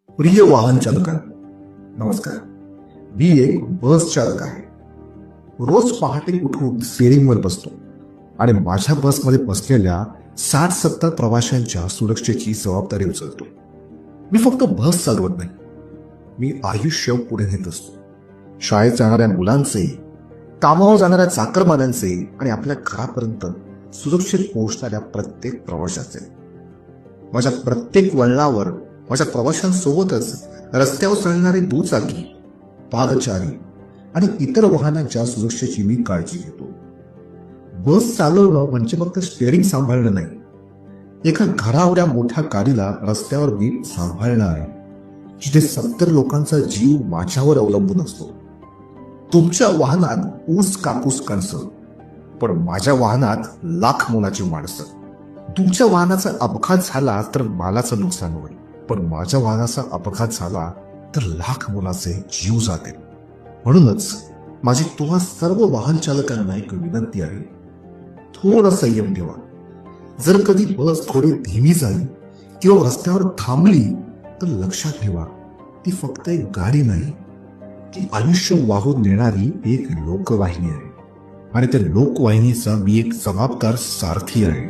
प्रिय वाहन चालकांनो नमस्कार. मी एक बस चालक आहे. रोज पहाटे उठून स्टेअरिंगवर बसतो आणि माझ्या बसमध्ये बसलेल्या 60-70 प्रवाशांच्या सुरक्षेची जबाबदारी उचलतो. मी फक्त बस चालवत नाही, मी आयुष्य पुढे नेत असतो. शाळेत जाणाऱ्या मुलांचे, कामावर जाणाऱ्या चाकरमान्यांचे आणि आपल्या घरापर्यंत सुरक्षित पोहोचणाऱ्या प्रत्येक प्रवाशाचे. माझ्या प्रत्येक वळणावर माझ्या प्रवाशांसोबतच रस्त्यावर चालणारे दुचाकी, पादचारी आणि इतर वाहनांच्या सुरक्षेची मी काळजी घेतो. बस चालवणं म्हणजे फक्त स्टेअरिंग सांभाळणं नाही, एका घरावऱ्या मोठ्या गाडीला रस्त्यावर नीट सांभाळणं आहे, जिथे 70 लोकांचा जीव माझ्यावर अवलंबून असतो. तुमच्या वाहनात ऊस कापूस कणसं, पण माझ्या वाहनात लाख मोलाची माणसं. तुमच्या वाहनाचा अपघात झाला तर मालाचं नुकसान होईल, पण माझ्या वाहनाचा अपघात झाला तर लाख मोलाचे जीव जातील. म्हणूनच माझी तुम्हा सर्व वाहन चालकांना एक विनंती आहे, थोडा संयम ठेवा. जर कधी बस थोडी धीमी झाली किंवा रस्त्यावर थांबली तर लक्षात ठेवा, ती फक्त एक गाडी नाही, ती आयुष्य वाहून नेणारी एक लोकवाहिनी आहे आणि त्या लोकवाहिनीचा मी एक जबाबदार सारथी आहे.